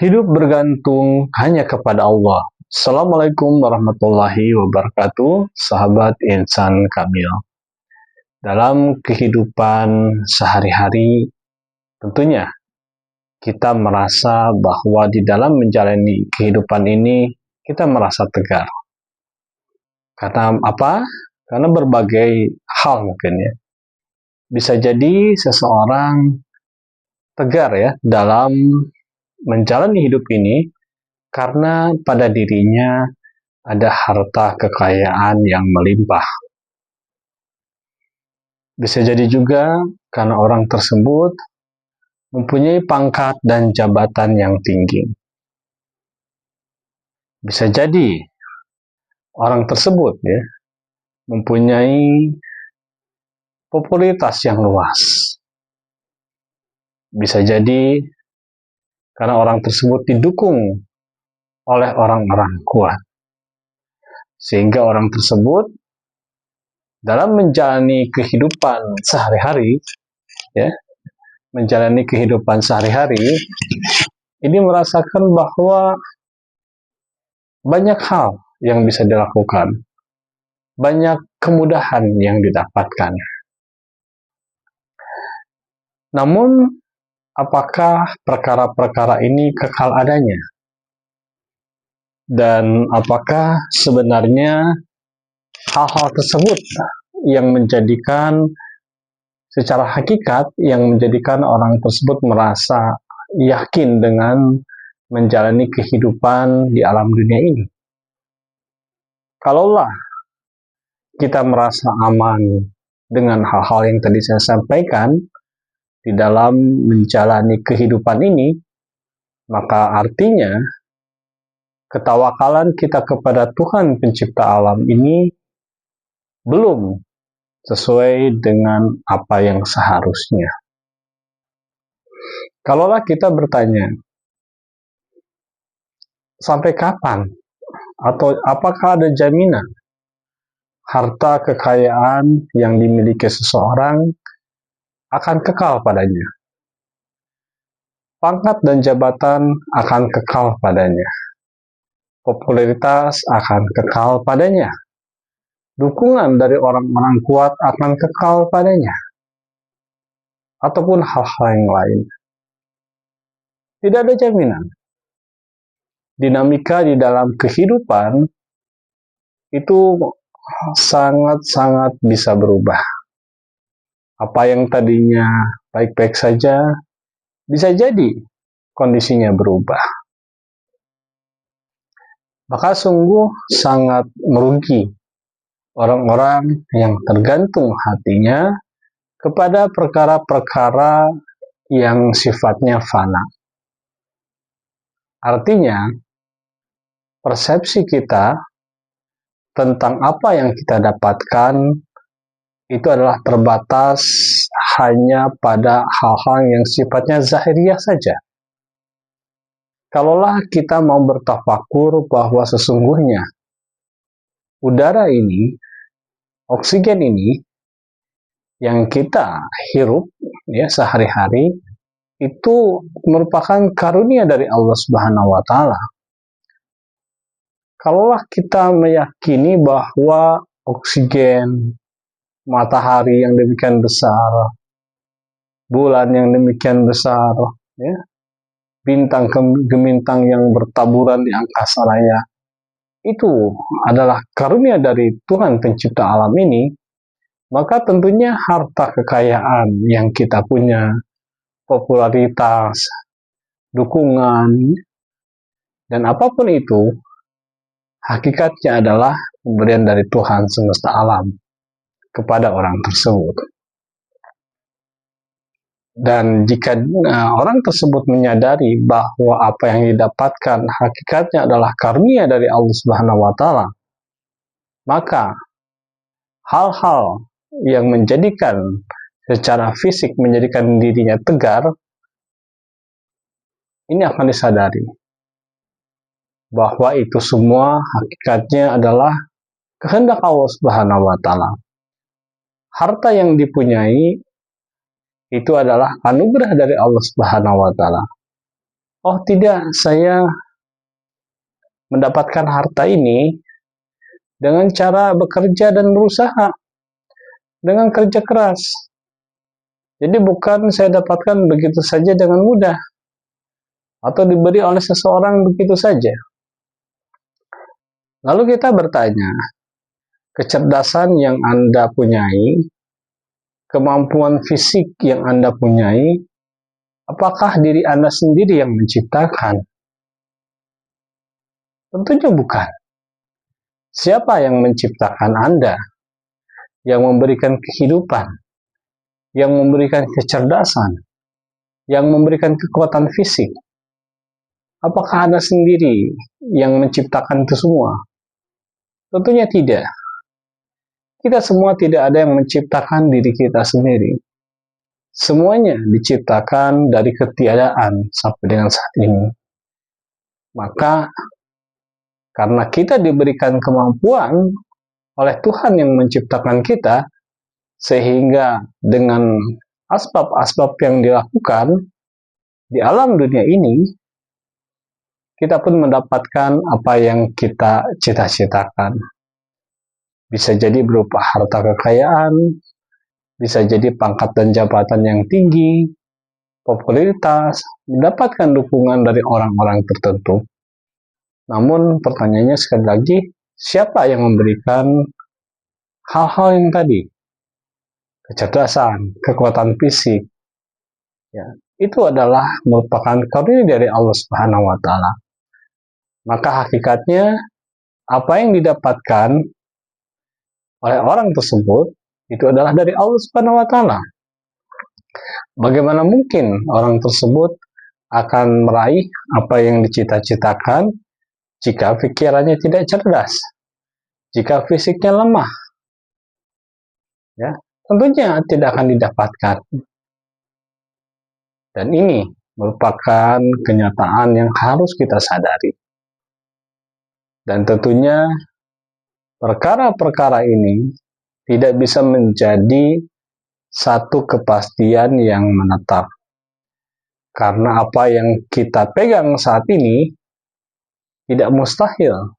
Hidup bergantung hanya kepada Allah. Assalamualaikum warahmatullahi wabarakatuh, sahabat insan kamil. Dalam kehidupan sehari-hari, tentunya kita merasa bahwa di dalam menjalani kehidupan ini, kita merasa tegar. Karena apa? Karena berbagai hal mungkin ya. Bisa jadi seseorang tegar ya dalam menjalani hidup ini karena pada dirinya ada harta kekayaan yang melimpah. Bisa jadi juga karena orang tersebut mempunyai pangkat dan jabatan yang tinggi. Bisa jadi orang tersebut ya mempunyai popularitas yang luas. Bisa jadi karena orang tersebut didukung oleh orang-orang kuat. Sehingga orang tersebut dalam menjalani kehidupan sehari-hari, ya, menjalani kehidupan sehari-hari, ini merasakan bahwa banyak hal yang bisa dilakukan, banyak kemudahan yang didapatkan. Namun, apakah perkara-perkara ini kekal adanya? Dan apakah sebenarnya hal-hal tersebut yang menjadikan secara hakikat yang menjadikan orang tersebut merasa yakin dengan menjalani kehidupan di alam dunia ini? Kalaulah kita merasa aman dengan hal-hal yang tadi saya sampaikan di dalam menjalani kehidupan ini, maka artinya ketawakalan kita kepada Tuhan pencipta alam ini belum sesuai dengan apa yang seharusnya. Kalaulah kita bertanya, sampai kapan? Atau apakah ada jaminan harta kekayaan yang dimiliki seseorang akan kekal padanya? Pangkat dan jabatan akan kekal padanya. Popularitas akan kekal padanya. Dukungan dari orang-orang kuat akan kekal padanya. Ataupun hal-hal yang lain. Tidak ada jaminan. Dinamika di dalam kehidupan itu sangat-sangat bisa berubah. Apa yang tadinya baik-baik saja, bisa jadi kondisinya berubah. Maka sungguh sangat merugi orang-orang yang tergantung hatinya kepada perkara-perkara yang sifatnya fana. Artinya, persepsi kita tentang apa yang kita dapatkan itu adalah terbatas hanya pada hal-hal yang sifatnya zahiriah saja. Kalaulah kita mau bertafakur bahwa sesungguhnya udara ini, oksigen ini yang kita hirup ya sehari-hari itu merupakan karunia dari Allah Subhanahu wa taala. Kalaulah kita meyakini bahwa oksigen, matahari yang demikian besar, bulan yang demikian besar, ya, bintang gemintang yang bertaburan di angkasa raya, itu adalah karunia dari Tuhan pencipta alam ini, maka tentunya harta kekayaan yang kita punya, popularitas, dukungan, dan apapun itu, hakikatnya adalah pemberian dari Tuhan semesta alam kepada orang tersebut. Dan jika orang tersebut menyadari bahwa apa yang didapatkan hakikatnya adalah karunia dari Allah Subhanahu wa taala, maka hal-hal yang menjadikan secara fisik menjadikan dirinya tegar ini akan disadari bahwa itu semua hakikatnya adalah kehendak Allah Subhanahu wa taala. Harta yang dipunyai itu adalah anugerah dari Allah Subhanahu wa taala. oh tidak, saya mendapatkan harta ini dengan cara bekerja dan berusaha, dengan kerja keras. Jadi bukan saya dapatkan begitu saja dengan mudah, atau diberi oleh seseorang begitu saja. Lalu kita bertanya, kecerdasan yang Anda punyai, kemampuan fisik yang Anda punyai, apakah diri Anda sendiri yang menciptakan? Tentunya bukan. Siapa yang menciptakan Anda? Yang memberikan kehidupan, yang memberikan kecerdasan, yang memberikan kekuatan fisik? Apakah Anda sendiri yang menciptakan itu semua? Tentunya tidak. Kita semua tidak ada yang menciptakan diri kita sendiri. Semuanya diciptakan dari ketiadaan sampai dengan saat ini. Maka, karena kita diberikan kemampuan oleh Tuhan yang menciptakan kita, sehingga dengan asbab-asbab yang dilakukan di alam dunia ini, kita pun mendapatkan apa yang kita cita-citakan. Bisa jadi berupa harta kekayaan, bisa jadi pangkat dan jabatan yang tinggi, popularitas, mendapatkan dukungan dari orang-orang tertentu. Namun pertanyaannya sekali lagi, siapa yang memberikan hal-hal yang tadi? Kecerdasan, kekuatan fisik, ya, itu adalah merupakan karunia dari Allah Subhanahu wa Ta'ala. Maka hakikatnya apa yang didapatkan oleh orang tersebut itu adalah dari Allah Subhanahu wa Ta'ala. Bagaimana mungkin orang tersebut akan meraih apa yang dicita-citakan jika pikirannya tidak cerdas, jika fisiknya lemah? Ya, tentunya tidak akan didapatkan. Dan ini merupakan kenyataan yang harus kita sadari. Dan tentunya perkara-perkara ini tidak bisa menjadi satu kepastian yang menetap. Karena apa yang kita pegang saat ini tidak mustahil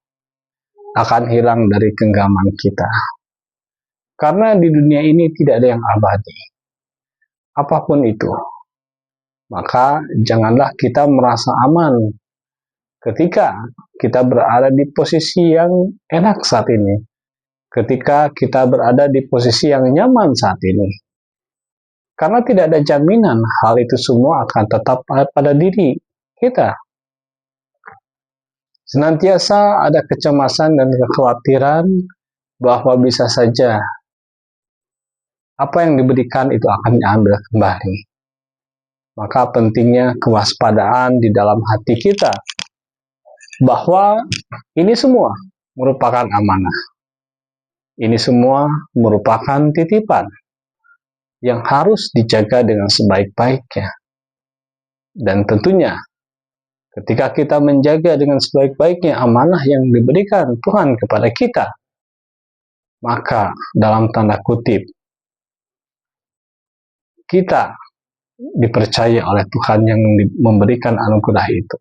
akan hilang dari genggaman kita. Karena di dunia ini tidak ada yang abadi. Apapun itu. Maka janganlah kita merasa aman ketika kita berada di posisi yang enak saat ini. Ketika kita berada di posisi yang nyaman saat ini. Karena tidak ada jaminan hal itu semua akan tetap pada diri kita. Senantiasa ada kecemasan dan kekhawatiran bahwa bisa saja apa yang diberikan itu akan diambil kembali. Maka pentingnya kewaspadaan di dalam hati kita bahwa ini semua merupakan amanah. Ini semua merupakan titipan yang harus dijaga dengan sebaik-baiknya. Dan tentunya ketika kita menjaga dengan sebaik-baiknya amanah yang diberikan Tuhan kepada kita, maka dalam tanda kutip kita dipercaya oleh Tuhan yang memberikan anugerah itu.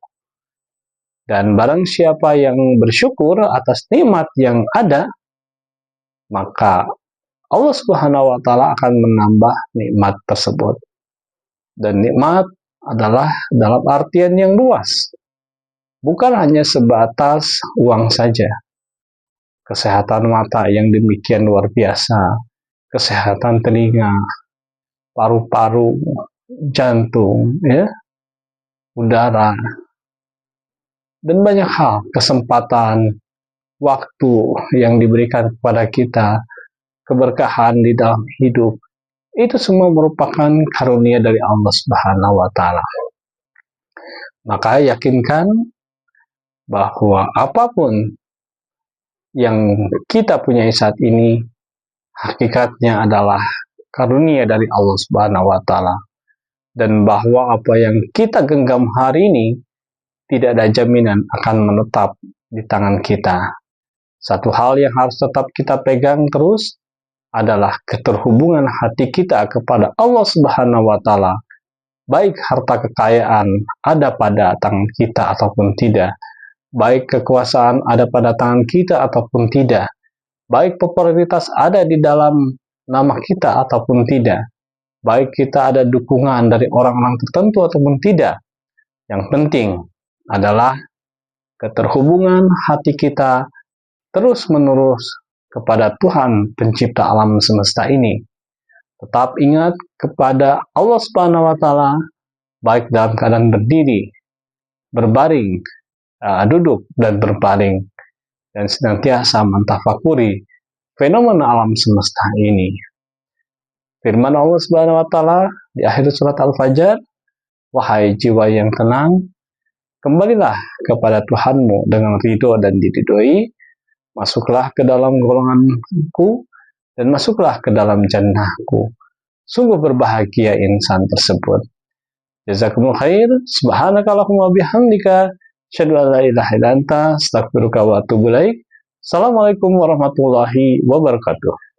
Dan barang siapa yang bersyukur atas nikmat yang ada, maka Allah Subhanahu wa Ta'ala akan menambah nikmat tersebut. Dan nikmat adalah dalam artian yang luas. Bukan hanya sebatas uang saja. Kesehatan mata yang demikian luar biasa, kesehatan telinga, paru-paru, jantung, ya, udara, dan banyak hal, kesempatan, waktu yang diberikan kepada kita, keberkahan di dalam hidup, itu semua merupakan karunia dari Allah Subhanahu wa Ta'ala. Maka yakinkan bahwa apapun yang kita punyai saat ini, hakikatnya adalah karunia dari Allah Subhanahu wa Ta'ala. Dan bahwa apa yang kita genggam hari ini tidak ada jaminan akan menetap di tangan kita. Satu hal yang harus tetap kita pegang terus adalah keterhubungan hati kita kepada Allah Subhanahu wa Ta'ala baik harta kekayaan ada pada tangan kita ataupun tidak, baik kekuasaan ada pada tangan kita ataupun tidak, baik popularitas ada di dalam nama kita ataupun tidak, baik kita ada dukungan dari orang-orang tertentu ataupun tidak. Yang penting adalah keterhubungan hati kita terus-menerus kepada Tuhan pencipta alam semesta ini. Tetap ingat kepada Allah Subhanahu wa taala baik dalam keadaan berdiri, berbaring, duduk dan berbaring, dan senantiasa mentafakuri fenomena alam semesta ini. Firman Allah Subhanahu wa taala di akhir surat Al-Fajr, "Wahai jiwa yang tenang, kembalilah kepada Tuhanmu dengan ridho dan diridhoi, masuklah ke dalam golonganku dan masuklah ke dalam jannahku. Sungguh berbahagia insan tersebut." Jazakumullah khair. Subhanakallahumma bihamdika, asyhadu an la ilaha illa anta, astaghfiruka wa atubu ilaik. Assalamualaikum warahmatullahi wabarakatuh.